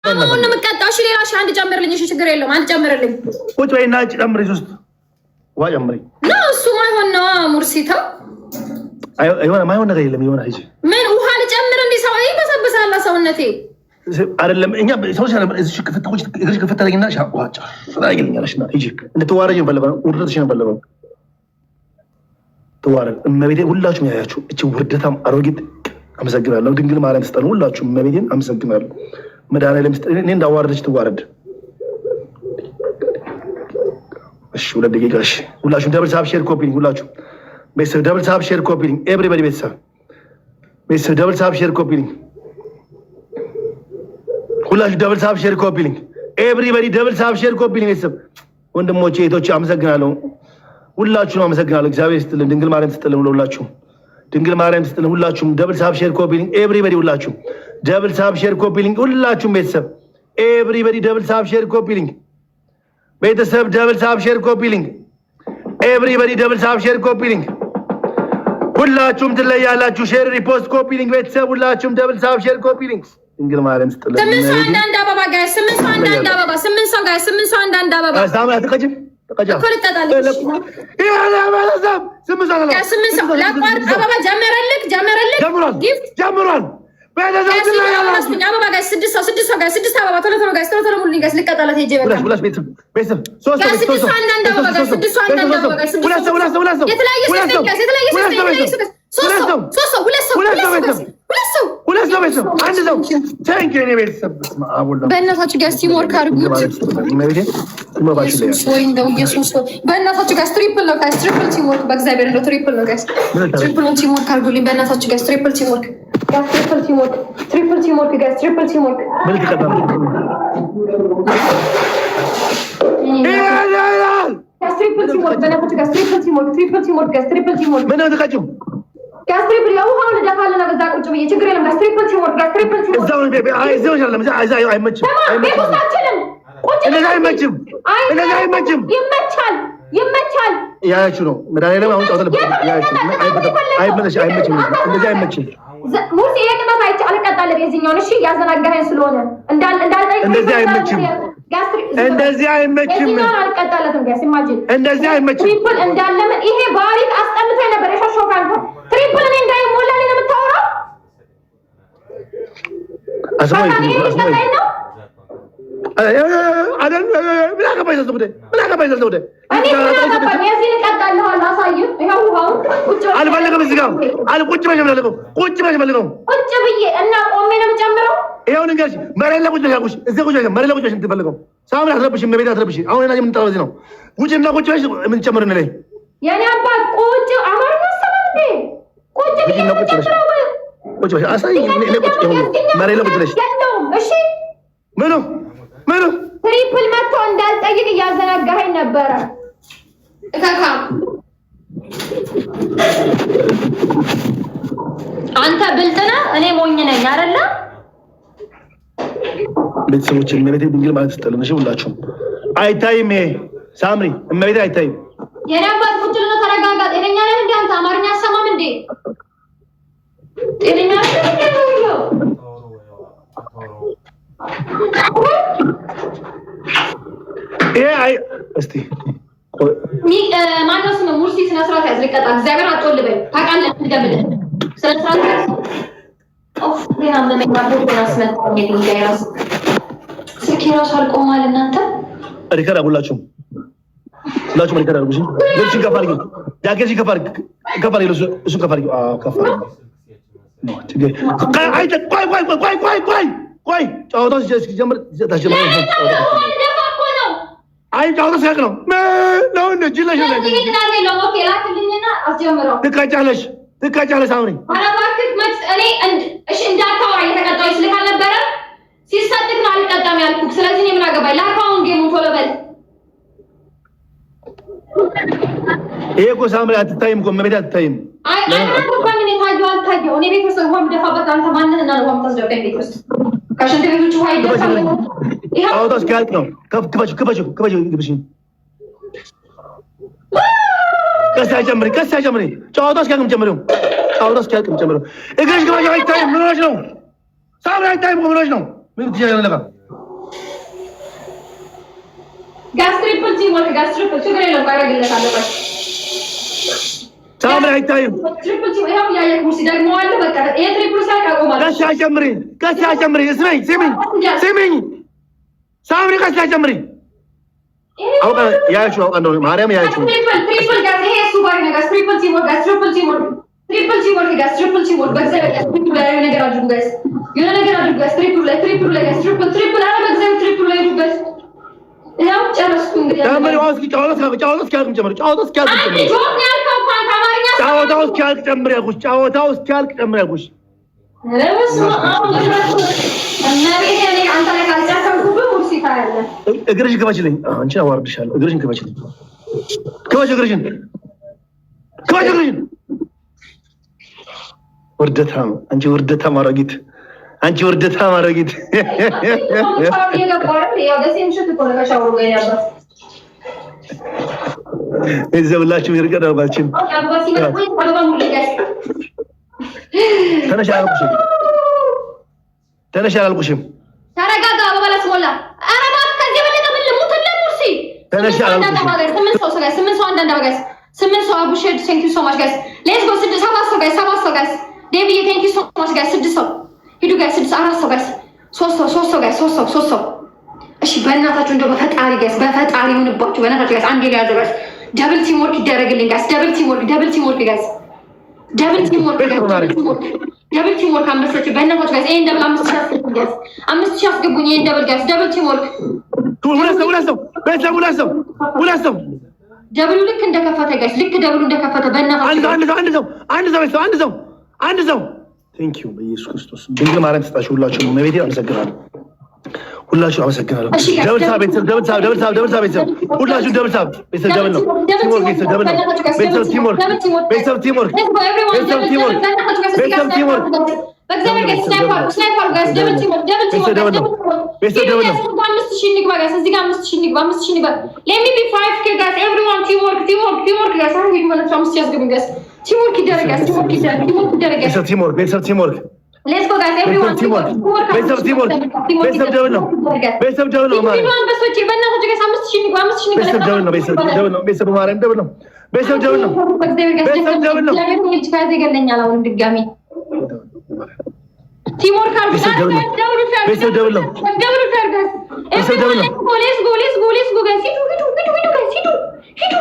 አሁን ነው መቀጣሽ ሌላሽ አንድ ጨምርልኝ እሺ ችግር የለውም አንድ ጨምርልኝ ቁጭ በይና ጨምሪ ሶስት ዋ ጨምሪ ነው እሱ ማይሆን ነው ሙርሲታ ማይሆን ነገር የለም ይሆናል እሺ ምን ውሃ ልጨምር እንዴ ሰው ይበሰብሳል ሰውነቴ አይደለም እኛ ሰው ሲያለ እዚህ ከፈተኩሽ እዚህ ከፈተለኝና ሻቋጫ ስለአይልኛለሽና እጂ እንድትዋረጅ እንፈልጋለን ውርደትሽ እንፈልጋለን ተዋረድ እመቤቴ ሁላችሁም ያያችሁ እቺ ውርደታም አሮጊት አመሰግናለሁ ድንግል ማርያም ተስጠን ሁላችሁም እመቤቴን አመሰግናለሁ መድኃኒዓለም እኔ እንዳዋረደች ትዋረድ እሺ ሁለት ደቂቃ እሺ ሁላችሁም ደብል ታፕ ሼር ኮፒ ሁላችሁም ቤተሰብ ደብል ታፕ ሼር ኮፒ ኤቭሪባዲ ቤተሰብ ደብል ታፕ ሼር ኮፒ ሁላችሁም ደብል ታፕ ሼር ኮፒ ኤቭሪባዲ ደብል ታፕ ሼር ኮፒ ቤተሰብ ወንድሞቼ እህቶቼ አመሰግናለሁ ሁላችሁም አመሰግናለሁ እግዚአብሔር ይስጥልን ድንግል ማርያም ትስጥልን ሁላችሁም ድንግል ማርያም ትስጥልን ሁላችሁም ደብል ታፕ ሼር ኮፒ ኤቭሪባዲ ሁላችሁም ደብል ታፕ ሼር ኮፒ ሁላችሁም ቤተሰብ ኤቭሪባዲ ደብል ታፕ ሼር ኮፒ ቤተሰብ ደብል ታፕ ሼር ኮፒ ኤቭሪባዲ ደብል ታፕ ሼር ኮፒ ሁላችሁም ትለያላችሁ ሼር ሪፖስት ኮፒ ቤተሰብ ሁላችሁም ደብል ታፕ ሼር ኮፒ ድንግል ማርያም ትስጥልን ስምንት ሰው አንዳንድ አበባ ጋር ስምንት ሰው አንዳንድ አበባ ስምንት ሰው ጋር ስምንት ሰው አንዳንድ አበባ ሳማ ተቀጅ በእናታችሁ ጋር ሲሞር ካርጉት ወይ እንደው ኢየሱስ በእናታችሁ ጋር ትሪፕል ነው ጋይስ ትሪፕል ቲምወርክ በእግዚአብሔር ነው ትሪፕል ነው ጋይስ ትሪፕል ቲምወርክ አርጉልኝ በእናታችሁ ጋር ትሪፕል ቲምወርክ ጋይስ ትሪፕል ቲምወርክ ምን ተቀጣለ ትሪፕል ቲምወርክ በእናታችሁ ጋር ትሪፕል ቲምወርክ ምን ተቀጭም ጋስትሪፕል ያው አሁን ደፋለና በዛ ቁጭ ብዬ ችግር የለም ጋስትሪፕል ቲምወርክ እዛው አይደለም አይመችም ይመቻል ያያችሁ ነው መድኃኒዓለም አሁን ጫወታ ያያችሁ አይመችም እንደዚህ አይመችም ሙርሲ የቅጣት አይቼ አልቀጣለም የዚህኛውን እሺ ያዘናጋኸኝ ስለሆነ እንደዚህ አይመችም አልቀጣለትም ጋር ሲማጂን እንደዚህ አይመችም ትሪፕል እንዳለመ ይሄ ባሪክ አስጠልቶኝ ነበር የሻሾው ካንተ ትሪፕል እኔ እንዳይሞላልኝ ነው የምታወራው አስማይ ትሪፕል መጥቶ እንዳልጠይቅ እያዘናጋኸኝ ነበረ። አንተ ብልጥ ነህ፣ እኔ ሞኝ ነኝ አይደለ? ቤተሰቦች እመቤቴ ድንግል ማለት ትስጥልን። እሺ ሁላችሁም አይታይም። ይሄ ሳምሪ እመቤቴ አይታይም። የኔ አባት ቁጭ ብለህ ተረጋጋ። ጤነኛ ነህ እንዴ አንተ? አማርኛ አሰማም እንዴ? ጤነኛ ነህ እንዴ? እስቲ ማነው ስም ሙርሲ ስነ ስርዓት ያዝ ልቀጣ እግዚአብሔር አጥወልበኝ ታውቃለህ እንደምልህ ስነ ስርዓት ያዝ ኦፍ ሌላ እንደመኛ ቦታና ስመጣኝ ዲንጋይራስ ስኪራስ አልቆማል እናንተ ሪከራ ሁላችሁም ሪከራ አድርጉ ልብስ ከፋርጊ ጃኬት ከፋርጊ እሱ ከፋርጊ ከፋርጊ ቆይ ጫወታው ሲጀምር አይ ጫወታው ሲያልቅ ነው ነው እንደ ጅለሽ ነው ትቀጫለሽ ሳምሪ እኔ እሺ እንዳታወራ እየተቀጣሁ ስልክ አልነበረ ሲሰጥክ ነው አልቀጣም ያልኩህ ስለዚህ እኔ ምን አገባኝ ላካውን ጌሙ ቶሎ በል ይሄ እኮ ሳምሪ አትታይም እኮ መቤት አትታይም አይ አልተባኝ እኔ ታየው አልታየው እኔ ቤተሰብ ሆም ደፋበት አንተ ማንነና ነው ሆም ታስደብቀኝ ቤተሰብ ከሽንት ቤቶቹ ውሃ ይደፋል ጫወታው እስኪያልቅ ነው ክፈችው ግብሽ ቀስ ያጨምሪ ጫወታው እስኪያልቅ ጨምሪው እግርሽ ግባሽ አይታይም ምን ሆነሽ ነው ሳምሪ አይታይም ምን ሆነሽ ነው ምን ትያለሽ ጋስ ትሪፕል ቲምወርክ ጋስ ትሪፕል ችግር የለውም አደርግለታለሁ። ሳምሪ አይታይም። ትሪፕል ቲም ይሄው ያየህ ሙርሲ ደግሞ አለ በቃ ይሄ ትሪፕል ሳይቅ አቆማለሁ። ቀስ አጨምሪ ስሚኝ ሳምሪ ቀስ አጨምሪ። አውቃ ያያችሁ አውቃ እንደሆነ ማርያም ያያችሁ ትሪፕል ጋስ ይሄ እሱ ባይ ጋስ ትሪፕል ቲምወርክ ጋስ ትሪፕል ቲምወርክ ጋስ ትሪፕል ቲምወርክ በእግዚአብሔር ጋስ ትሪፕል ላይ ነገር አድርጉ ጋስ የሆነ ነገር አድርጉ ጋስ ትሪፕል ላይ ጋስ ትሪፕል አለ በእግዚአብሔር ትሪፕል ላይ ጋስ ያው ጨረስኩ እንግዲህ ታምሪ ዋስኪ ጫወታው እስኪያልቅ ጨምሪ ጫወታው እስኪያልቅ ጨምሪ ያልኩሽ ጫወታው እስኪያልቅ ጨምሪ ያልኩሽ እግርሽን ክፈችልኝ። አንቺን አዋርድሻለሁ። እግርሽን ክፈችልኝ። ክፈች እግርሽን ውርደታም አንቺ ውርደታም አሮጊት እዘውላችሁ ይርቀዳባችሁ ተነሽ አላልኩሽም። ተረጋጋ። አበባ ላስሞላ። ኧረ እባክህ ከዚህ በለጠ ምን ልሙትልህ ሙርሲ። ተነሽ አላልኩሽም። ስምንት ሰው አንዳንድ ጋይስ 8 ሰው አቡሼድ ቴንክ ዩ ሶ ማች ጋይስ ሌትስ ጎ 7 ሰው ጋይስ ዴቪድ ቴንክ ዩ ሶ ማች ጋይስ 6 ሰው ሂዱ ጋይስ 4 ሰው ጋይስ 3 ሰው እሺ በእናታችሁ እንደው በፈጣሪ ጋይስ በፈጣሪ ይሁንባችሁ በእናታችሁ ጋይስ አንዴ ላይ ያዘጋጅ ደብል ቲም ወርክ ይደረግልኝ ጋይስ ደብል ቲም ወርክ ጋይስ ደብል ቲም ወርክ አንበሶች በእናታችሁ ጋይስ ይሄን ደብል 5000 አስገቡኝ ጋይስ 5000 አስገቡኝ ይሄን ደብል ጋይስ ደብል ቲም ወርክ ሁለት ሰው ደብሉ ልክ እንደከፈተ ጋይስ ልክ ደብሉ እንደከፈተ በእናታችሁ አንድ ሰው ቴንክ ዩ በኢየሱስ ክርስቶስ ድንግል ማርያም ተስጣችሁ ሁላችሁም መቤቴ አመሰግናለሁ። ሁላችሁ አመሰግናለሁ። ደብል ሳብ ቤተሰብ ሁላችሁ ደብል ሳብ ቤተሰብ ደብል ነው። ቲምወርክ ቤተሰብ ቲምወርክ በእግዚአብሔር ጋይስ ስናይፐር ጋይስ ደብል ቲምወርክ ቤተሰብ ደብል ነው። 5000 ንግባ ጋይስ እዚህ ጋር 5000 ንግባ let me be 5k guys everyone teamwork guys አሁን ይሄ ማለት 5000 ያስገቡኝ guys teamwork ይደረጋል ቤተሰብ ቲምወርክ let's go guys everyone teamwork ቤተሰብ ደብል ነው ማለት አንበሶች በእናታችሁ ጋይስ 5000 ንግባ ቤተሰብ ደብል ነው ቤተሰብ ማርያም ደብል ነው ቤተሰብ ደብል ነው ለምን ይልካዝ ይገለኛል አሁን ድጋሚ ቲምወርክ አርጉ ቤተሰብ ደብል ነው ቤተሰብ ደብል ነው let's go guys ሂዱ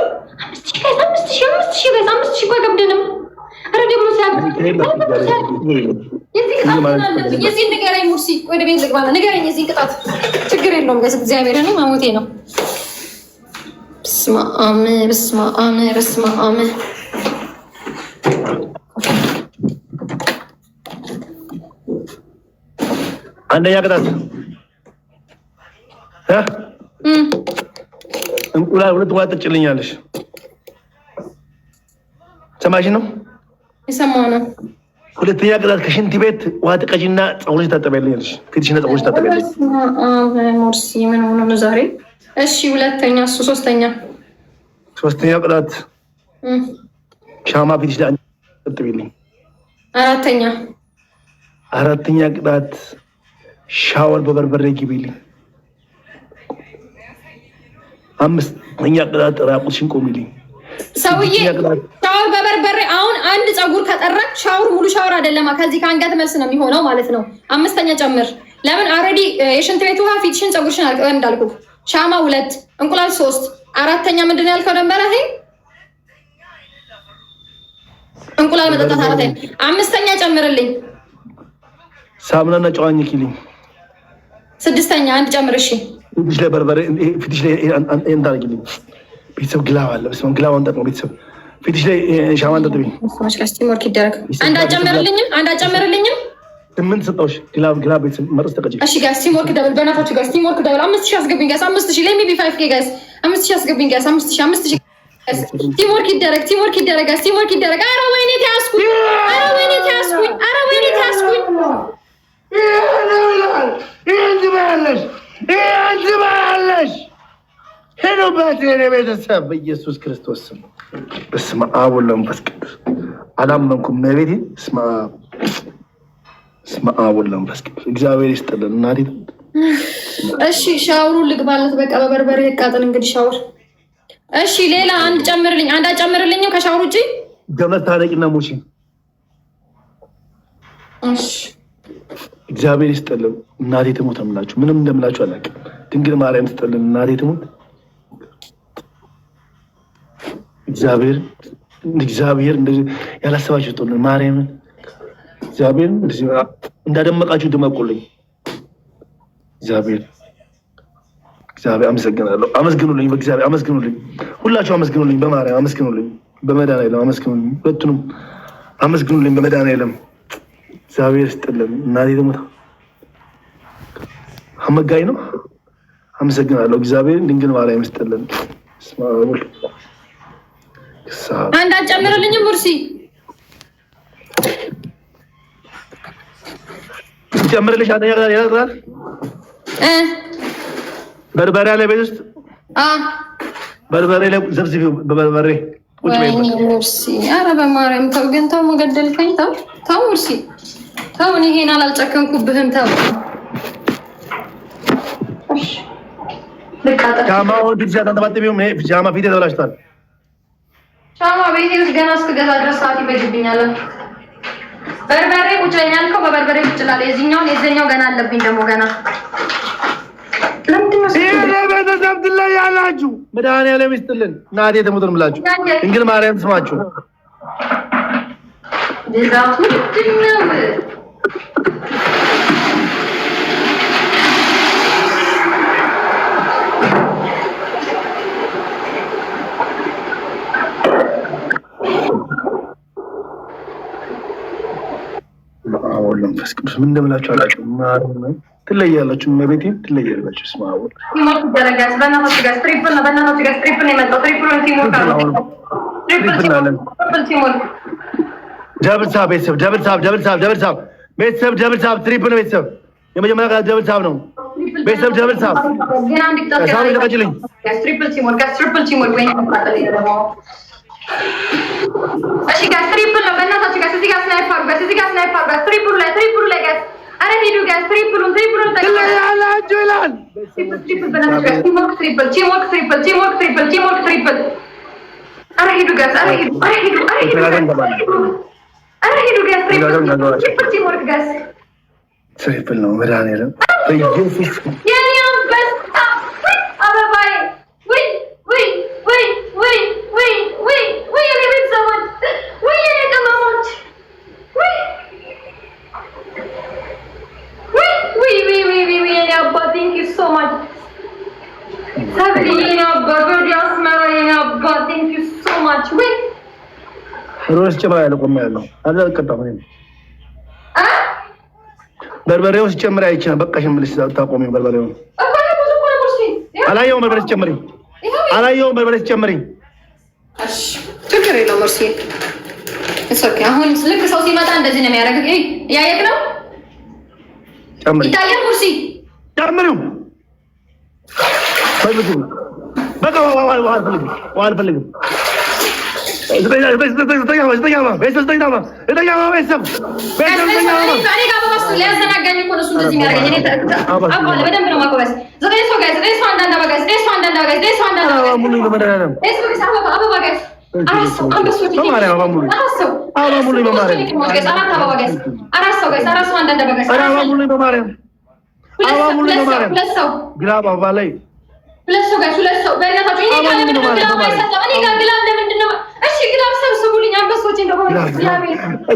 5000 አይከብደንም። ኧረ ደብሉ የዚህ ንገረኝ ሙርሲ ወደ ቤት ልግባ ንገረኝ የዚህ ቅጣት ችግር የለውም ጋይስ እግዚአብሔር እኔ ማሞቴ ነው። በስመ አብ አንደኛ ቅጣት እንቁላል 2 እንቁላል ትጭልኛለሽ። ሰማሽ ነው የሰማው ነው። ሁለተኛ ቅጣት ከሽንት ቤት ውሃ ትቀጂና ፀጉርሽ ታጠቢያለሽ። ፊትሽና ፀጉርሽ ታጠቢያለሽ። ሙርሲ ምን ሆነ ነው ዛሬ? እሺ ሁለተኛ እሱ ሶስተኛ ቅጣት ሻማ ፊትሽ ላይ ታጠቢልኝ። አራተኛ ቅጣት ሻወር በበርበሬ ግቢልኝ። አምስተኛ ቅጣት ራቁትሽን ቆሚልኝ። ሰውዬ ሻወር በበርበሬ አሁን አንድ ፀጉር ከጠረቅ ሻወር ሙሉ ሻወር አይደለም ከዚህ ከአንገት መልስ ነው የሚሆነው ማለት ነው። 5ኛ ጨምር። ለምን ኦልሬዲ የሽንት ቤት ውሃ ፊትሽን ፀጉርሽን እንዳልኩ ሻማ 2 እንቁላል 3 4ኛ ምንድን ነው ያልከው ነበር? ይሄ እንቁላል መጠጣት 4ኛ 5ኛ ጨምርልኝ። ሳሙናና ጨዋኝ ኪልኝ 6ኛ አንድ ጨምር። እሺ ፊትሽ ላይ በርበሬ ፊትሽ ላይ እንዳልግልኝ ቤተሰብ ግላብ አለ። በስመ አብ ግላብ አንጠጥ ነው ቤተሰብ ፊትሽ ላይ ሻማ አንጠጥብኝ። ቲምወርክ ይደረግ። አንድ አጨምርልኝም 8 ሰጣውሽ ግላብ ቤተሰብ መርስ ተቀጭ። እሺ ጋይስ ቲምወርክ ደብል በእናታችሁ ጋይስ ቲምወርክ ደብል 5000 አስገቡኝ ጋይስ 5000 let me be 5k ጋይስ 5000 አስገቡኝ ጋይስ 5000 ቲምወርክ ይደረግ ጋይስ ቲምወርክ ይደረግ። ኧረ ወይኔ ተያዝኩኝ ሄዱበት የኔ ቤተሰብ በኢየሱስ ክርስቶስ ስም በስመ አብ ወወልድ ወመንፈስ ቅዱስ አላመንኩም። ነቤቴ በስመ አብ ወወልድ ወመንፈስ ቅዱስ እግዚአብሔር ይስጥልን እናቴ እሺ ሻወሩ ልግባለት በቃ በበርበሬ ይቃጠል እንግዲህ ሻወር። እሺ ሌላ አንድ ጨምርልኝ። አንድ አጨምርልኝም ከሻወር ውጪ ገመድ ታረቂና ሙቺ። እሺ እግዚአብሔር ይስጥልን። እናቴ ትሙት እምላችሁ ምንም እንደምላችሁ አላውቅም። ድንግል ማርያም ይስጥልን። እናቴ ትሙት። እግዚአብሔር እንደዚህ ያላሰባችሁ ይስጥልን። ማርያምን እግዚአብሔር እንደዚህ እንዳደመቃችሁ ድመቁልኝ። እግዚአብሔር አመሰግናለሁ። አመስግኑልኝ፣ በእግዚአብሔር አመስግኑልኝ። ሁላችሁ አመስግኑልኝ፣ በማርያም አመስግኑልኝ፣ በመድኃኒዓለም አመስግኑልኝ። ሁለቱንም አመስግኑልኝ በመድኃኒዓለም። እግዚአብሔር ይስጥልን። እናቴ ትሙት። አመጋኝ ነው። አመሰግናለሁ። እግዚአብሔር ድንግል ማርያም ይስጥልን። አንድ አጨምርልኝም ሙርሲ ጨምርልሽ። አንደኛ ያደርጋል በርበሬ ላይ ቤት ውስጥ በርበሬ ላይ ዘብዝቢው በበርበሬ ቁጭ በይ ሙርሲ። ኧረ በማርያም ተው ግን ተው፣ መገደልከኝ። ተው ሙርሲ ተው። እኔ ይሄን አላልጨከንኩብህም። ተው ሻማውን ፊት ሲያታንጠባጥቢው ሻማ ፊት ተበላሽቷል። ሻማ ቤቴ ውስጥ ገና እስክገዛ ድረስ ሰዓት ይፈጅብኛል። በርበሬ ቁጭ በይ ያልከው በበርበሬ ቁጭ እላለሁ። የዚህኛው ገና አለብኝ ደግሞ ገና ቤተሰብ ትለያላችሁ። መድኃኒዓለም ይስጥልን። እናቴ ትሙት እምላችሁ ድንግል ማርያም ስማችሁ መንፈስ ቅዱስ ምን እንደምላችሁ አላውቅም። ትለያላችሁ፣ መቤቴ ትለያላችሁ። ስማው ደብልሳብ ቤተሰብ ትሪፕል ነው። ቤተሰብ የመጀመሪያ ጋር ደብልሳብ ነው። ቤተሰብ ደብልሳብ ሳብ ተቀጭልኝ። እሺ ጋር ትሪፕል ነው። በእናታችሁ ጋር እዚህ ጋር ስናይፐር ጋር እዚህ ጋር ስናይፐር ጋር ትሪፕሉ ላይ ጋር አረ ሂዱ ጋር ትሪፕሉን ያላችሁ ይላል። ትሪፕል በእናታችሁ ትሪፕል አረ ሂዱ ጋር አረ ሂዱ ጋር ትሪፕል ነው። መድኃኒዓለም በኢየሱስ የኔ አንበሳ አበባዬ ወይ የኔ ቤተሰቦች ወይ የኔ ቅመሞች ወይ የኔ አባት ቴንክ ዩ ሶ ማች ሰብሊ የኔ አባት ወዲ አስመራ የኔ አባት ቴንክ ዩ ሶ ማች ወይ ሮስ ጨምራ ያለቆም ያለው አልቀጣም ነው በርበሬ ውስጥ ጨምራ አይቻል በቃሽ ምልሽ ታቆሚ በርበሬው አላየው በርበሬ ጨምሪ አላየው በርበሬ ጨምሪ እሺ ችግር የለውም እርሲ እሶኪ አሁን ልክ ሰው ሲመጣ እንደዚህ ነው የሚያደርገው እያየክ ነው ጨምሪ ይታያል ሙርሲ ጨምሪው በቃ ዋልፈልግም ሁለት ሰው በእናታችሁ እኔ ጋር ለምንድን ነው ግላብ አይሰጠም? እኔ ጋር ግላብ ለምንድን ነው? እሺ ግላብ ሰብስቡልኝ አንበሶች እንደሆነ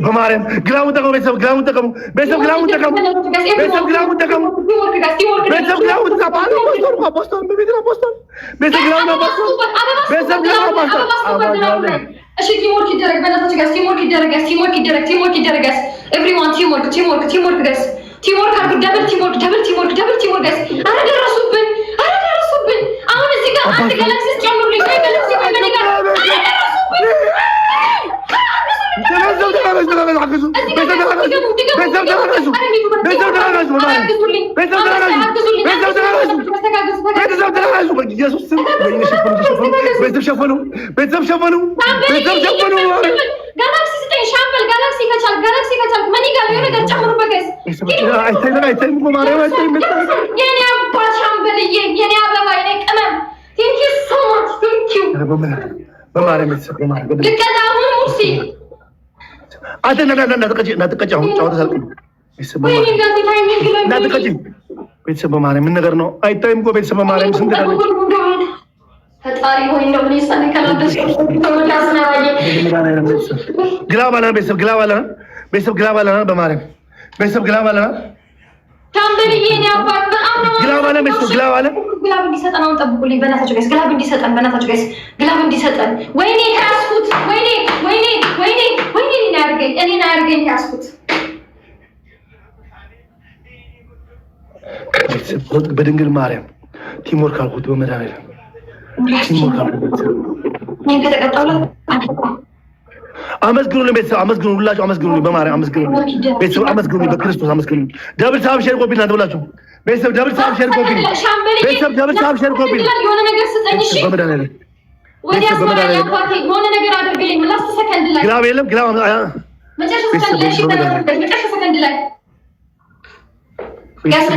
በማርያም ግላቡን ተቀሙ። ቤተሰብ ግላቡን ተቀሙ። ቤተሰብ ግላቡን ተቀሙ። ቤተሰብ ግላቡን ተቀሙ። ቤተሰብ ግላቡን ተቀሙ። አፖስቶል በቤት ነው አፖስቶል ቤተሰብ ግላቡን አፖስቶል ቤተሰብ ግላቡን አፖስቶል እሺ ቲምወርክ ይደረግ በእናታችሁ ጋር ቲምወርክ ይደረግ ኤቭሪዋን ቲምወርክ ጋይስ ቲምወርክ አድርጉ። ደብል ቲምወርክ ጋይስ አረ ደረሱብን አሁን እዚህ ጋር አንድ ጋላክሲ ጨምሩልኝ። ጋላክሲ ከመኔ ጋር ቤተሰብ ሸፈኑ ጋላክሲ ስጠኝ ሻምበል ጋላክሲ ከቻል ማን ይጋል የሆነ ነገር ጨምሩበት ጋይስ አይተን ማርያም አይተን የኔ አባት ሻምበል የኔ አበባ የኔ ቅመም ቴንክ ዩ ሶ ማች ቴንክ ዩ በማርያም ልቀጣው ሙርሲ ናትቀጭ አሁን ጨዋታ ሳልቅ ናትቀጭ ቤተሰብ በማርያም ምን ነገር ነው አይታይም እኮ ቤተሰብ በማርያም ስንት ላለች ፈጣሪ ሆይ እንደው ምን ይሰነ ከላደስ ግላብ አለና ቤተሰብ ግላብ አለና ቤተሰብ ግላብ አለና በማርያም ቤተሰብ ግላብ አለና ሻምበልዬ እኔ አባት በጣም ነው ግላብ አለ ቤተሰብ ግላብ አለ ግላብ እንዲሰጠን አሁን ጠብቁልኝ በእናታችሁ ጋይስ ግላብ እንዲሰጠን በእናታችሁ ጋይስ ግላብ እንዲሰጠን ወይኔ ታስኩት ወይኔ እኔን አያርገኝ ታስኩት በድንግል ማርያም ቲሞር ካልኩት በመድኃኒዓለም ቲሞር ካልኩት ምን ከተቀጣው አመስግኑልኝ ቤተሰብ አመስግኑ ሁላችሁ አመስግኑልኝ በማርያም አመስግኑልኝ ቤተሰብ አመስግኑልኝ በክርስቶስ አመስግኑልኝ ደብል ሳብ ሼር ኮፒ እናንተ ብላችሁ ቤተሰብ ደብል ሳብ ሼር ኮፒ ቤተሰብ ደብል ሳብ ሼር ኮፒ የሆነ ነገር ስጠኝ እሺ በመድኃኒዓለም ወዲያ አስመራ ያፋቴ የሆነ ነገር አድርግልኝ ላስት ሰከንድ ላይ ግላብ የለም ግላብ መጨረሻ ሰከንድ ላይ መጨረሻ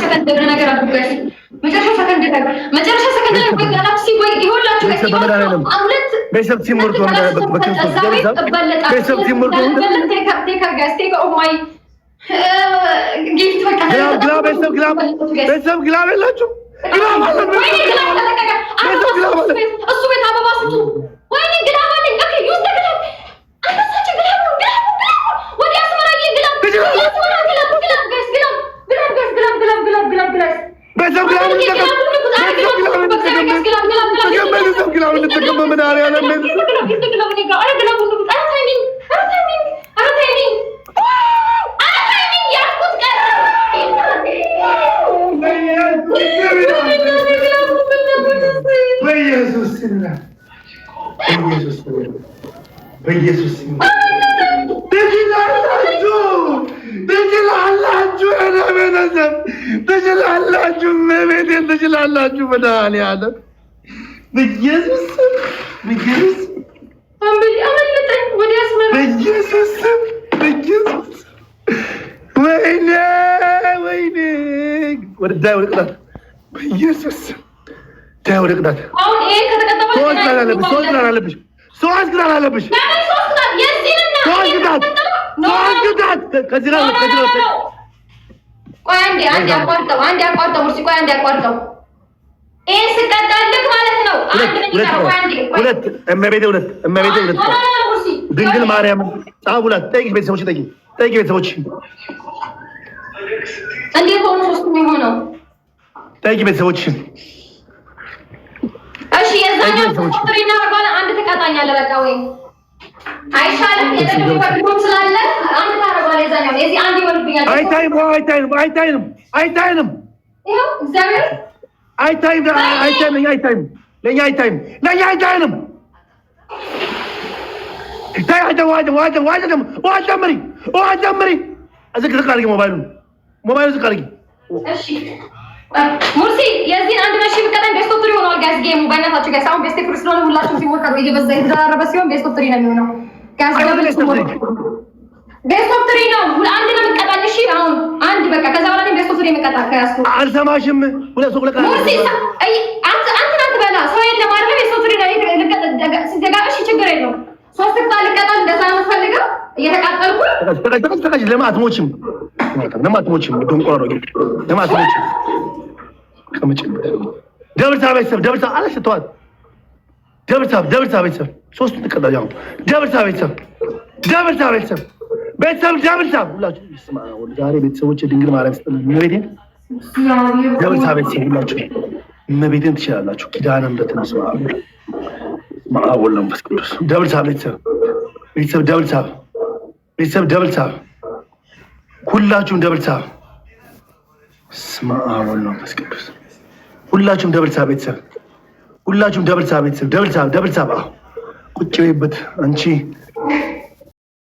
ሰከንድ ነገር አድርገሽ መጨረሻ ሰከንድ ላይ ወይ ጋላክሲ ወይ ይሁላችሁ አሁለት ቤተሰብ ሲሞር ነው በክርስቶስ ቤተሰብ ሲሞር ነው ጊፍት በቃ ግላብ ቤተሰብ ግላብ የላችሁ ግላብ አለ እሱ ቤት አበባ ስጡ ወይኔ ግላብ አለ ኦኬ ዩስ ግላብ አንተሳችሁ ግላብ ወዲ አስመራዬ ግላብ ቤተሰብ ግላብ እንጠቀም በመድኃኒዓለም በኢየሱስ ትችላላችሁ መቤቴን ትችላላችሁ መድኃኒዓለም በኢየሱስ ወይኔ ወደ ቅጣት በኢየሱስ ወደ ቅጣት ሶስት ቅጣት አለብሽ ከዚህ ቆይ አንዴ አቋርጠው ሙርሲ ቆይ አንዴ አቋርጠው ይሄ ስቀጣልክ ማለት ነው ሁለት እመቤቴ ሁለት ድንግል ማርያም ጻፉላት ጠይቂ ቤተሰቦች ጠይቂ ቤተሰቦች እንዴት ሆኖ ሶስት የሚሆነው ጠይቂ ቤተሰቦች እሺ የዛኛው ቁጥርና ባለ አንድ ተቃጣኛለህ በቃ ወይ አይሻልም የደረሰው ስላለ አንድ ታረጋለህ የዛኛው የዚህ አንድ ይወርብኛል አይታይም ይሄው እግዚአብሔር አይታይም ለኛ አይታይም ዋጀምሪ ዝቅ አድርጊ ሞባይሉን ዝቅ አድርጊ እሺ ሙርሲ የዚህን አንድ መሺ ብቀጠን ቤስት ኦፍ 3 ሆኗል ጋይስ ጌሙ በእናታችሁ ጋይስ አሁን ቤስት ኦፍ 3 ስለሆነ ሁላችሁም ሲሞከሩ እየበዛ የተደራረበ ሲሆን ቤስት ኦፍ 3 ነው የሚሆነው ጋይስ ቤስት ኦፍ 3 ነው አንድ ነው የምትቀጣል እሺ አሁን አንድ በቃ ከዛ በኋላ ነው ቤስት ኦፍ 3 የምትቀጣ ከያዝኩ አልሰማሽም ሁለት ሱቅ ለካ ሙርሲ አንተ በላ ሰው የለም አይደል ቤስት ኦፍ 3 ነው ሲዘጋሽ ችግር የለውም ሶስት ቅጣት ልቀጣል እንደዛ ነው ፈልገው እየተቃጠልኩ ተቀጣይ ለማትሞችም ደንቆሮ ለማትሞችም ደብልታ ቤተሰብ አለስተዋል ደብልታ ቤተሰብ ሶስቱን ትቀጣለህ ያው ደብልታ ቤተሰብ ሁላችሁ ዛሬ ቤተሰቦች ድንግል ማርያም ስጥልን እመቤቴን ደብልታ ቤተሰብ ሁላችሁ እመቤቴን ትችላላችሁ ኪዳነ ምሕረት ነው ማአወል ነው መንፈስ ቅዱስ ደብልታ ቤተሰብ ደብልታ ሁላችሁም ደብልታ ስማ አወል ነው መንፈስ ቅዱስ ሁላችሁም ደብልታ ቤተሰብ ቁጭ በይበት አንቺ